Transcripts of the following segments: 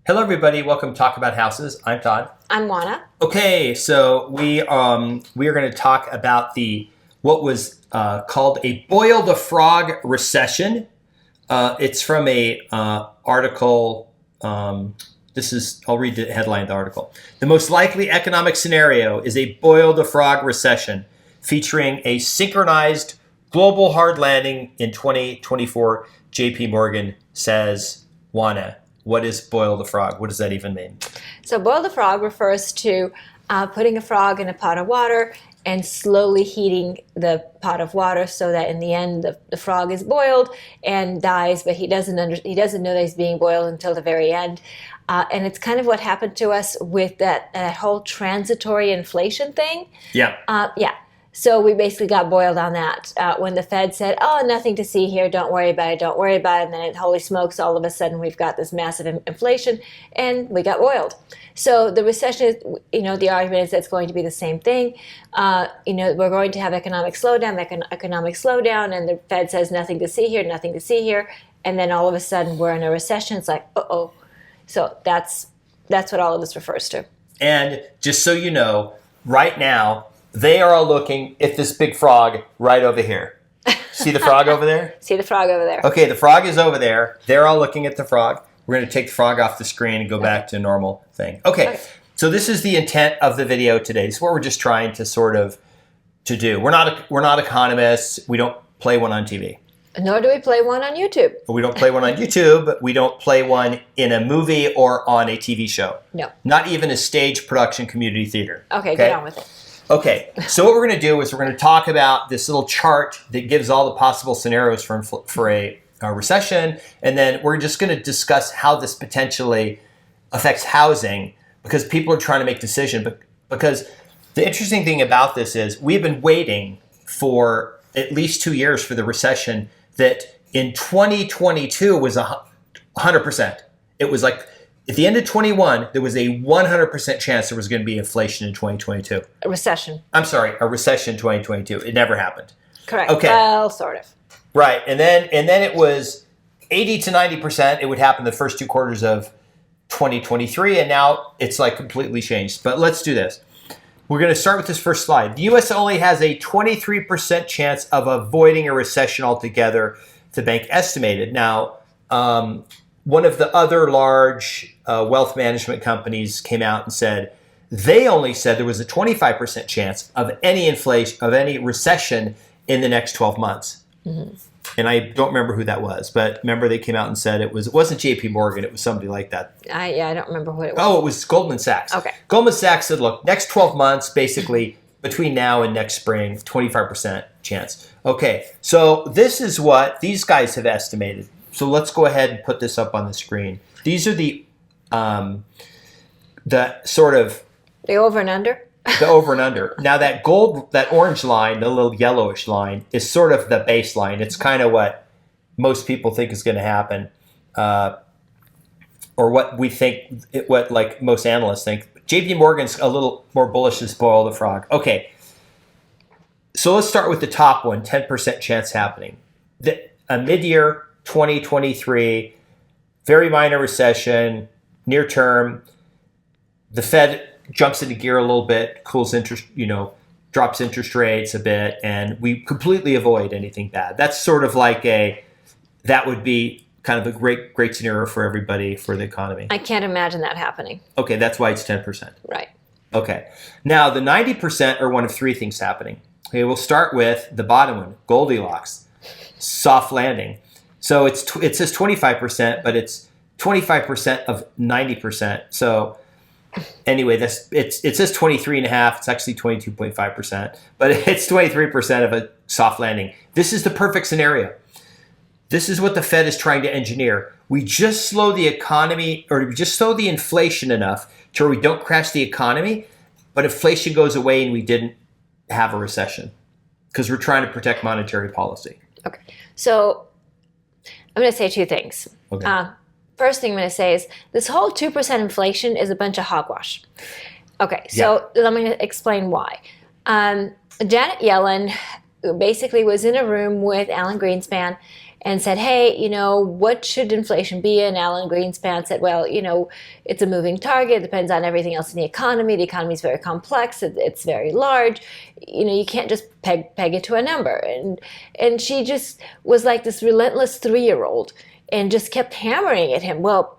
Hello, everybody. Welcome to Talk About Houses. I'm Todd. I'm Juana. Okay, so we are going to talk about what was called a Boiled Frog Recession. It's from a article. I'll read the headline of the article. The most likely economic scenario is a Boiled Frog Recession, featuring a synchronized global hard landing in 2024. JP Morgan says, Juana, what is boil the frog? What does that even mean? So boil the frog refers to putting a frog in a pot of water and slowly heating the pot of water so that in the end the frog is boiled and dies, but he doesn't know that he's being boiled until the very end. And it's kind of what happened to us with that whole transitory inflation thing. Yeah. So we basically got boiled on that when the Fed said, oh, nothing to see here, don't worry about it, don't worry about it. And then, holy smokes, all of a sudden we've got this massive inflation and we got boiled. So the recession, the argument is that it's going to be the same thing. We're going to have economic slowdown, and the Fed says nothing to see here, nothing to see here. And then all of a sudden we're in a recession. It's like, uh-oh. So that's what all of this refers to. And just so you know, right now, they are all looking at this big frog right over here. See the frog over there? See the frog over there. Okay, the frog is over there. They're all looking at the frog. We're going to take the frog off the screen and go back to normal thing. Okay, so this is the intent of the video today. This is what we're just trying to to do. We're not economists. We don't play one on TV. Nor do we play one on YouTube. We don't play one on YouTube. We don't play one in a movie or on a TV show. No. Not even a stage production community theater. Okay, get on with it. Okay, so what we're going to do is we're going to talk about this little chart that gives all the possible scenarios for a recession, and then we're just going to discuss how this potentially affects housing because people are trying to make decisions. Because the interesting thing about this is we've been waiting for at least 2 years for the recession that in 2022 was 100%. It was like at the end of 21, there was a 100% chance there was going to be inflation in 2022. A recession. I'm sorry, a recession in 2022. It never happened. Correct. Okay. Well, sort of. Right. And then it was 80 to 90%. It would happen the first 2 quarters of 2023. And now it's like completely changed. But let's do this. We're going to start with this first slide. The U.S. only has a 23% chance of avoiding a recession altogether, the bank estimated. Now, one of the other large wealth management companies came out and said they only said there was a 25% chance of any inflation, of any recession in the next 12 months. Mm-hmm. And I don't remember who that was, but remember they came out and said it wasn't JP Morgan, it was somebody like that. I don't remember who it was. Oh, it was Goldman Sachs. Okay. Goldman Sachs said, look, next 12 months, basically between now and next spring, 25% chance. Okay, so this is what these guys have estimated. So let's go ahead and put this up on the screen. These are the sort of the over and under. The over and under. Now that orange line, the little yellowish line, is sort of the baseline. It's kind of what most people think is going to happen, or what we think, what like most analysts think. JP Morgan's a little more bullish than boil the frog. Okay, so let's start with the top one, 10% chance happening. A mid-year 2023, very minor recession, near term. The Fed jumps into gear a little bit, drops interest rates a bit, and we completely avoid anything bad. That's sort of like that would be kind of a great scenario for everybody, for the economy. I can't imagine that happening. Okay, that's why it's 10%. Right. Okay. Now, the 90% are one of 3 things happening. Okay, we'll start with the bottom one, Goldilocks, soft landing. So it says 25%, but it's 25% of 90%. So anyway, it says 23.5. It's actually 22.5%, but it's 23% of a soft landing. This is the perfect scenario. This is what the Fed is trying to engineer. We just slow the economy, or we just slow the inflation enough to where we don't crash the economy, but inflation goes away and we didn't have a recession because we're trying to protect monetary policy. Okay. So I'm going to say 2 things. Okay. First thing I'm going to say is this whole 2% inflation is a bunch of hogwash. Okay, so let me explain why. Janet Yellen basically was in a room with Alan Greenspan, and said, hey, what should inflation be? And Alan Greenspan said, well, it's a moving target. It depends on everything else in the economy. The economy is very complex. It's very large. You can't just peg it to a number. And she just was like this relentless 3-year-old and just kept hammering at him. Well,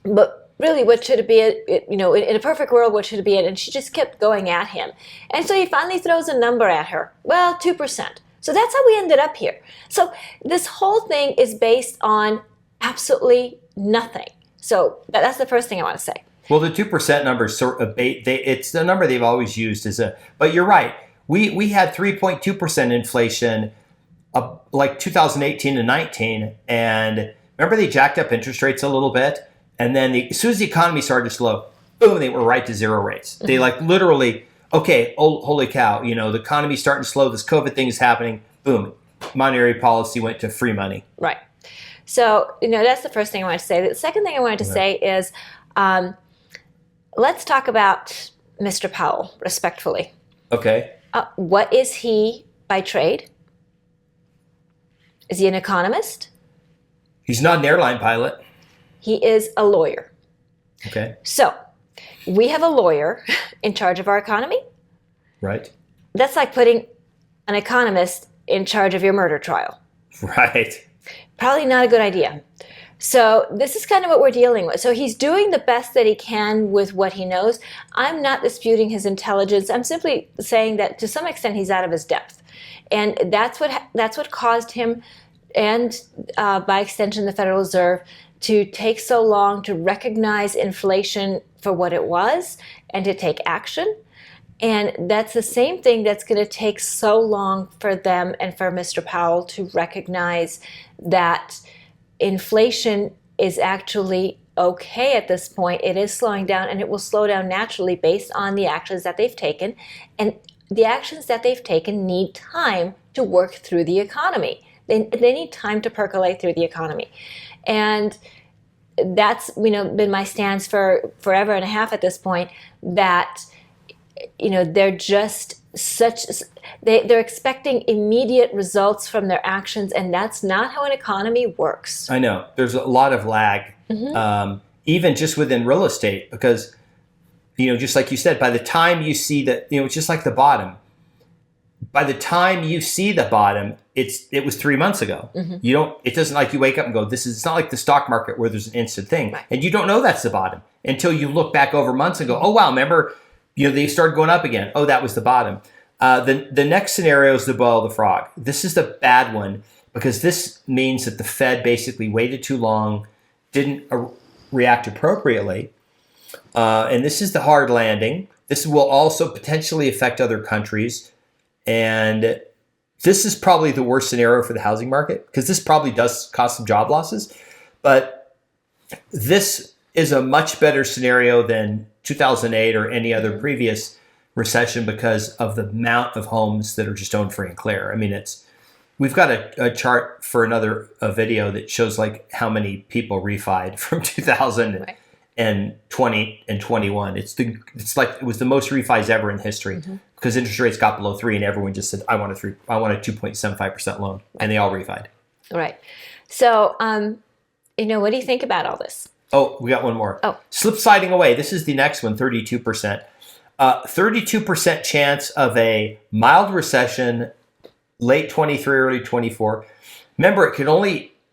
but really, what should it be? In a perfect world, what should it be? And she just kept going at him. And so he finally throws a number at her. Well, 2%. So that's how we ended up here. So this whole thing is based on absolutely nothing. So that's the first thing I want to say. Well, the 2% number is sort of it's the number they've always used but you're right. We had 3.2% inflation like 2018 and 19, and remember they jacked up interest rates a little bit, and then as soon as the economy started to slow, boom, they were right to zero rates. Mm-hmm. They literally, okay, holy cow, the economy's starting to slow, this COVID thing is happening, boom, monetary policy went to free money. Right. So, that's the first thing I wanted to say. The second thing I wanted to say is, let's talk about Mr. Powell, respectfully. Okay. What is he by trade? Is he an economist? He's not an airline pilot. He is a lawyer. Okay. So, we have a lawyer in charge of our economy. Right. That's like putting an economist in charge of your murder trial. Right. Probably not a good idea. So this is kind of what we're dealing with. So he's doing the best that he can with what he knows. I'm not disputing his intelligence. I'm simply saying that to some extent he's out of his depth. And that's what caused him, and by extension the Federal Reserve, to take so long to recognize inflation for what it was and to take action. And that's the same thing that's going to take so long for them and for Mr. Powell to recognize that inflation is actually okay at this point. It is slowing down, and it will slow down naturally based on the actions that they've taken. And the actions that they've taken need time to work through the economy. They need time to percolate through the economy. And that's been my stance for forever and a half at this point, that they're just they're expecting immediate results from their actions, and that's not how an economy works. I know. There's a lot of lag, even just within real estate, because, just like you said, by the time you see that, it's just like the bottom. By the time you see the bottom, it was 3 months ago. Mm-hmm. It doesn't like you wake up and go, it's not like the stock market where there's an instant thing. Right. And you don't know that's the bottom until you look back over months and go, oh, wow, remember, they started going up again. Oh, that was the bottom. The next scenario is the boil the frog. This is the bad one, because this means that the Fed basically waited too long, didn't react appropriately. And this is the hard landing. This will also potentially affect other countries. And this is probably the worst scenario for the housing market, because this probably does cause some job losses. But this is a much better scenario than 2008 or any other previous recession, because of the amount of homes that are just owned free and clear. I mean, we've got a chart for another video that shows like how many people refied from 2020 and 21. It's like it was the most refis ever in history, because interest rates got below 3 and everyone just said, I want a 2.75% loan, and they all refied. Right. So, what do you think about all this? Oh, we got one more. Oh, slip sliding away. This is the next one, 32%. 32% chance of a mild recession, late 23, early 24. Remember,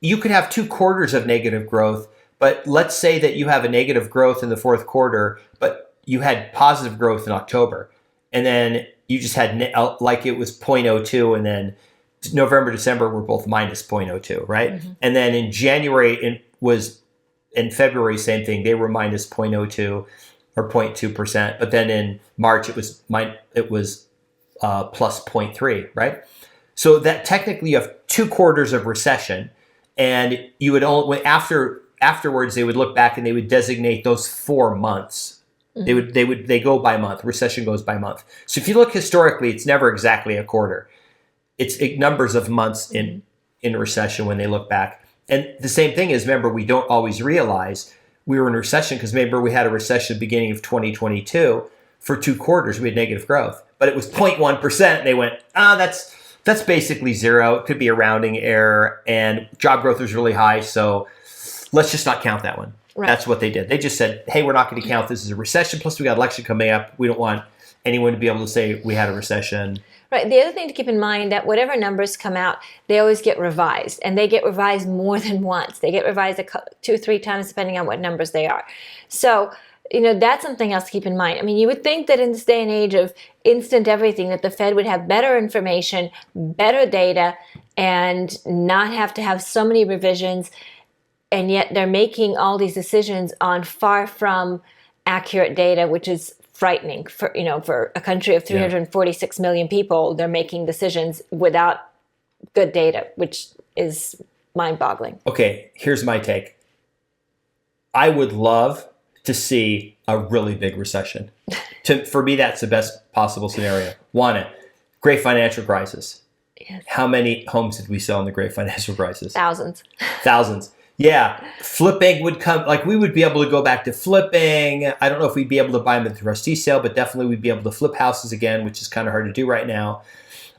you could have 2 quarters of negative growth, but let's say that you have a negative growth in the fourth quarter, but you had positive growth in October. And then you just had, like it was 0.02, and then November, December were both minus 0.02, right? Mm-hmm. And then in January, in February, same thing. They were minus 0.02 or 0.2%. But then in March, it was plus 0.3, right? So that technically you have 2 quarters of recession, and you would only afterwards they would look back and they would designate those 4 months. Mm-hmm. They go by month. Recession goes by month. So if you look historically, it's never exactly a quarter. It's numbers of months in recession when they look back. And the same thing is, remember, we don't always realize we were in recession, because remember, we had a recession beginning of 2022 for 2 quarters. We had negative growth, but it was 0.1%. And they went, that's That's basically zero. It could be a rounding error, and job growth is really high. So let's just not count that one. Right. That's what they did. They just said, hey, we're not going to count this as a recession. Plus, we got election coming up. We don't want anyone to be able to say we had a recession. Right. The other thing to keep in mind that whatever numbers come out, they always get revised, and they get revised more than once. They get revised 2 or 3 times depending on what numbers they are. So, that's something else to keep in mind. I mean, you would think that in this day and age of instant everything, that the Fed would have better information, better data, and not have to have so many revisions. And yet they're making all these decisions on far from accurate data, which is frightening. For a country of 346 million people, they're making decisions without good data, which is mind-boggling. Okay, here's my take. I would love to see a really big recession. For me, that's the best possible scenario. Want it. Great financial crisis. Yes. How many homes did we sell in the great financial crisis? Thousands. Yeah. Flipping would come. Like, we would be able to go back to flipping. I don't know if we'd be able to buy them at the trustee sale, but definitely we'd be able to flip houses again, which is kind of hard to do right now.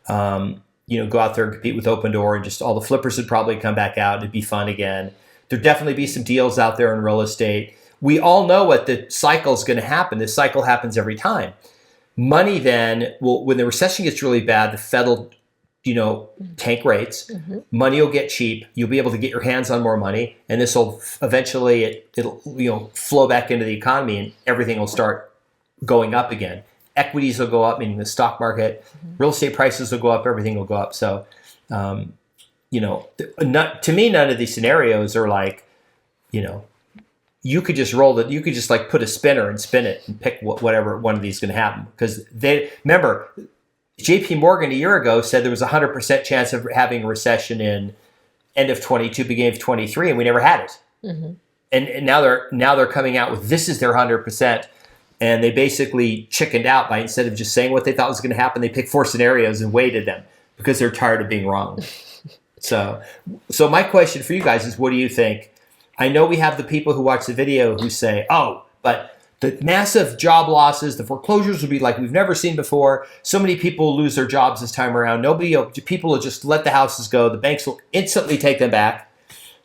Go out there and compete with Open Door, and just all the flippers would probably come back out. It'd be fun again. There'd definitely be some deals out there in real estate. We all know what the cycle is going to happen. This cycle happens every time. Money then, when the recession gets really bad, the Fed will, tank rates. Mm-hmm. Money will get cheap. You'll be able to get your hands on more money, and this will eventually it'll flow back into the economy, and everything will start going up again. Equities will go up, meaning the stock market. Mm-hmm. Real estate prices will go up. Everything will go up. So, to me, none of these scenarios are like, you could just roll it. You could just like put a spinner and spin it and pick whatever one of these is going to happen. Because remember, JP Morgan a year ago said there was a 100% chance of having a recession in end of 22, beginning of 23, and we never had it. Mm-hmm. And now they're coming out with this is their 100%, and they basically chickened out by, instead of just saying what they thought was going to happen, they picked 4 scenarios and weighted them because they're tired of being wrong. So my question for you guys is, what do you think? I know we have the people who watch the video who say, oh, but the massive job losses, the foreclosures will be like we've never seen before. So many people will lose their jobs this time around. People will just let the houses go. The banks will instantly take them back,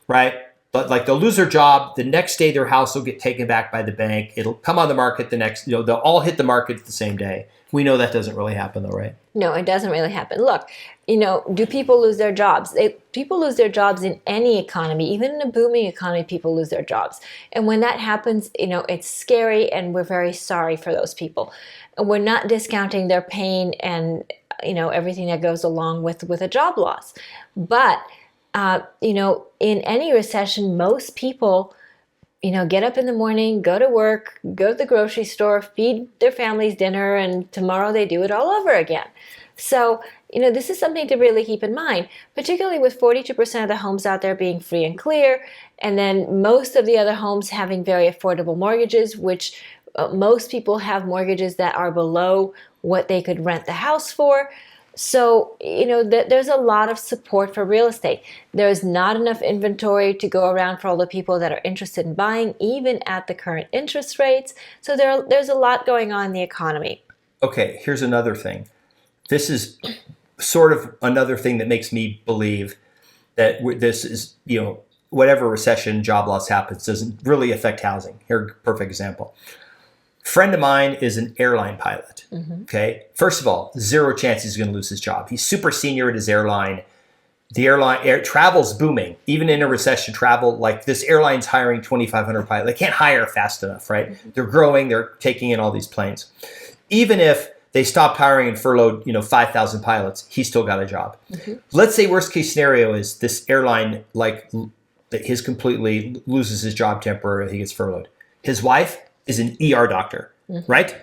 right? But like they'll lose their job. The next day, their house will get taken back by the bank. It'll come on the market the next, they'll all hit the market the same day. We know that doesn't really happen though, right? No, it doesn't really happen. Look, do people lose their jobs? People lose their jobs in any economy. Even in a booming economy, people lose their jobs. And when that happens, it's scary, and we're very sorry for those people. And we're not discounting their pain and, everything that goes along with a job loss. But, in any recession, most people get up in the morning, go to work, go to the grocery store, feed their families dinner, and tomorrow they do it all over again. So, this is something to really keep in mind, particularly with 42% of the homes out there being free and clear, and then most of the other homes having very affordable mortgages, which most people have mortgages that are below what they could rent the house for. So, there's a lot of support for real estate. There's not enough inventory to go around for all the people that are interested in buying, even at the current interest rates. So there's a lot going on in the economy. Okay, here's another thing. This is sort of another thing that makes me believe that this is, whatever recession, job loss happens, doesn't really affect housing. Here's a perfect example. Friend of mine is an airline pilot. Mm-hmm. Okay. First of all, 0 chance he's going to lose his job. He's super senior at his airline. The air travel's booming. Even in a recession, travel, like this airline's hiring 2,500 pilots. They can't hire fast enough, right? Mm-hmm. They're growing. They're taking in all these planes. Even if they stopped hiring and furloughed, 5,000 pilots, he's still got a job. Mm-hmm. Let's say worst case scenario is this airline, his completely loses his job temporarily. He gets furloughed. His wife is an ER doctor, mm-hmm. right?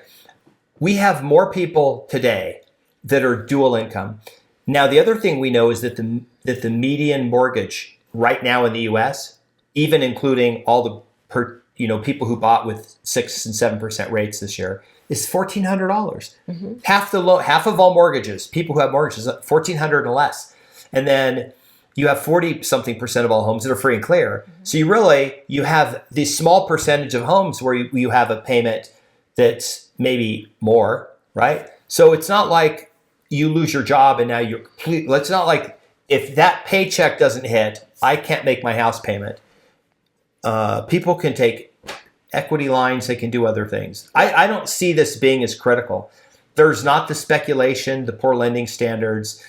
We have more people today that are dual income. Now, the other thing we know is that the median mortgage right now in the U.S., even including all the people who bought with 6 and 7% rates this year, is $1,400. Mm-hmm. Half of all mortgages, people who have mortgages, $1,400 and less, and then you have 40-something% of all homes that are free and clear. Mm-hmm. So you have this small percentage of homes where you have a payment that's maybe more, right? So it's not like you lose your job and now you're complete. It's not like if that paycheck doesn't hit, I can't make my house payment. People can take equity lines. They can do other things. I don't see this being as critical. There's not the speculation, the poor lending standards,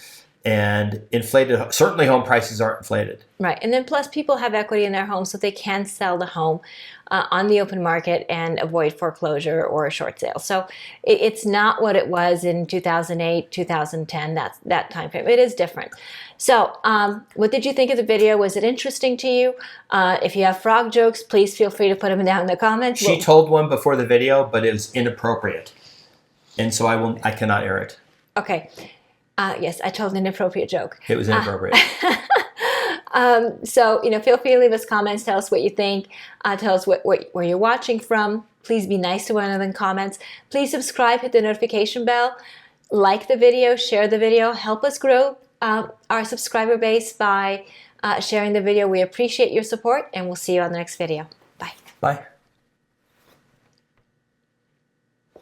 and inflated. Certainly home prices aren't inflated. Right. And then plus people have equity in their home so they can sell the home on the open market and avoid foreclosure or a short sale. So it's not what it was in 2008, 2010, that time frame. It is different. So what did you think of the video? Was it interesting to you? If you have frog jokes, please feel free to put them down in the comments. She told one before the video, but it was inappropriate. And so I cannot air it. Okay. Yes, I told an inappropriate joke. It was inappropriate. So, feel free to leave us comments. Tell us what you think. Tell us where you're watching from. Please be nice to one another in comments. Please subscribe, hit the notification bell, like the video, share the video. Help us grow our subscriber base by sharing the video. We appreciate your support, and we'll see you on the next video. Bye. Bye.